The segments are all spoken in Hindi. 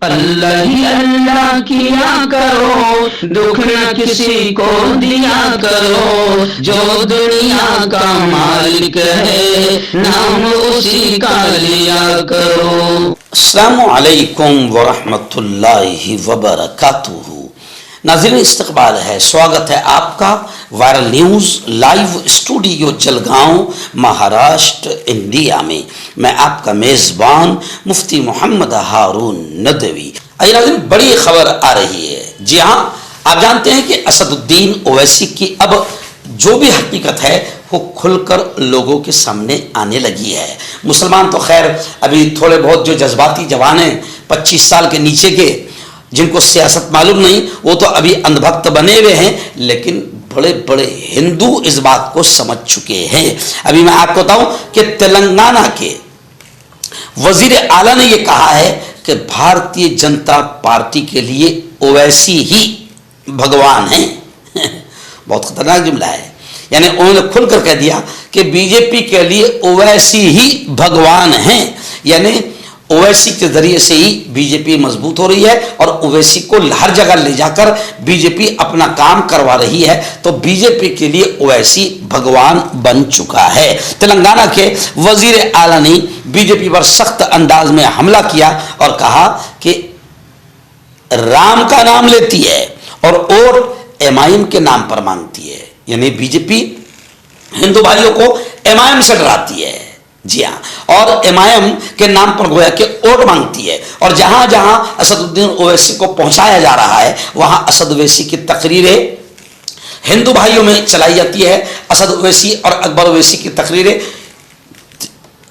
अल्लाह ही अल्लाह किया करो, दुख न किसी को दिया करो, जो दुनिया का मालिक है नाम उसी का लिया करो। अस्सलामु अलैकुम वरहमतुल्लाहि वबरकातुहू। नाज़रीन, इस्तकबाल है, स्वागत है आपका viral news live studio Jalgaon, Maharashtra, India में। मैं आपका मेज़बान मुफ्ती मोहम्मद हारून नदवी। आइए नाज़रीन, बड़ी खबर आ रही है। जी हाँ, आप जानते हैं कि असदुद्दीन ओवैसी की अब जो भी हकीकत है वो खुलकर लोगों के सामने आने लगी है। मुसलमान तो खैर अभी थोड़े बहुत जो जज्बाती जवान हैं 25 साल के नीचे के, जिनको सियासत मालूम नहीं, वो तो अभी अंधभक्त बने हुए हैं, लेकिन बड़े बड़े हिंदू इस बात को समझ चुके हैं। अभी मैं आपको बताऊं कि तेलंगाना के वजीर आला ने यह कहा है कि भारतीय जनता पार्टी के लिए ओवैसी ही भगवान है। बहुत खतरनाक जुमला है। यानी उन्होंने खुलकर कह दिया कि बीजेपी के लिए ओवैसी ही भगवान है। यानी ओवैसी के जरिए से ही बीजेपी मजबूत हो रही है और ओवैसी को हर जगह ले जाकर बीजेपी अपना काम करवा रही है। तो बीजेपी के लिए ओवैसी भगवान बन चुका है। तेलंगाना के वजीर आला ने बीजेपी पर सख्त अंदाज में हमला किया और कहा कि राम का नाम लेती है और वोट एमआईएम के नाम पर मांगती है। यानी बीजेपी हिंदू भाइयों को एमआईएम से डराती है। जी हाँ, और एमआईएम के नाम पर गोया के वोट मांगती है। और जहां जहां असदुद्दीन ओवैसी को पहुंचाया जा रहा है वहां असद ओवैसी की तकरीरें हिंदू भाइयों में चलाई जाती है। असद ओवैसी और अकबर ओवैसी की तकरीरें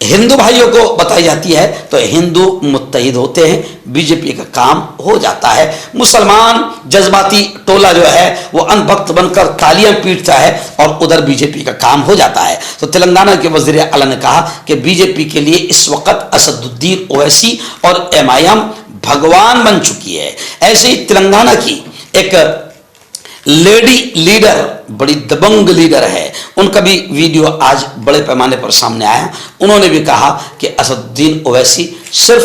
हिंदू भाइयों को बताई जाती है तो हिंदू मुत्तहिद होते हैं, बीजेपी का काम हो जाता है। मुसलमान जज्बाती टोला जो है वो अंधभक्त बनकर तालियां पीटता है और उधर बीजेपी का काम हो जाता है। तो तेलंगाना के वज़ीर आला ने कहा कि बीजेपी के लिए इस वक्त असदुद्दीन ओवैसी और एमआईएम भगवान बन चुकी है। ऐसे ही तेलंगाना की एक लेडी लीडर, बड़ी दबंग लीडर है, उनका भी वीडियो आज बड़े पैमाने पर सामने आया। उन्होंने भी कहा कि असदुद्दीन ओवैसी सिर्फ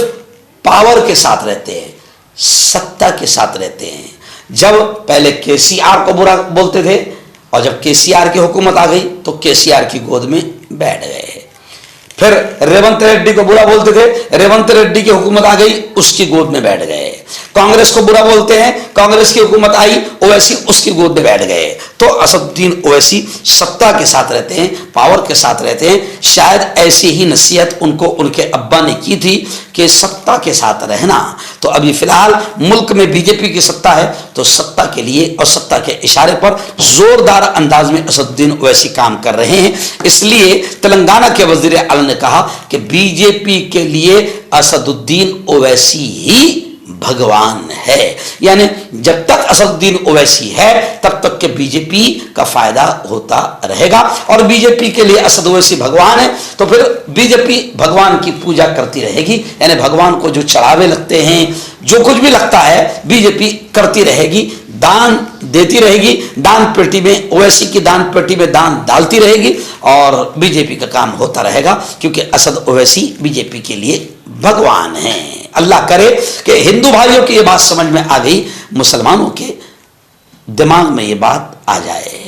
पावर के साथ रहते हैं, सत्ता के साथ रहते हैं। जब पहले केसीआर को बुरा बोलते थे और जब केसीआर की हुकूमत आ गई तो केसीआर की गोद में बैठ गए। फिर रेवंत रेड्डी को बुरा बोलते थे, रेवंत रेड्डी की हुकूमत आ गई, उसकी गोद में बैठ गए। कांग्रेस को बुरा बोलते हैं, कांग्रेस की हुकूमत आई, ओवैसी उसकी गोद में बैठ गए। तो असदुद्दीन ओवैसी सत्ता के साथ रहते हैं, पावर के साथ रहते हैं। शायद ऐसी ही नसीहत उनको उनके अब्बा ने की थी कि सत्ता के साथ रहना। तो अभी फिलहाल मुल्क में बीजेपी की सत्ता है तो सत्ता के लिए और सत्ता के इशारे पर जोरदार अंदाज में असदुद्दीन ओवैसी काम कर रहे हैं। इसलिए तेलंगाना के वजीर आला ने कहा कि बीजेपी के लिए असदुद्दीन ओवैसी ही भगवान है। यानी जब तक असदुद्दीन ओवैसी है तब तक के बीजेपी का फायदा होता रहेगा। और बीजेपी के लिए असद ओवैसी भगवान है तो फिर बीजेपी भगवान की पूजा करती रहेगी। यानी भगवान को जो चढ़ावे लगते हैं, जो कुछ भी लगता है, बीजेपी करती रहेगी, दान देती रहेगी, दान पेटी में, ओवैसी की दान पेटी में दान डालती रहेगी और बीजेपी का काम होता रहेगा, क्योंकि असद ओवैसी बीजेपी के लिए भगवान हैं। अल्लाह करे कि हिंदू भाइयों की ये बात समझ में आ गई, मुसलमानों के दिमाग में ये बात आ जाए।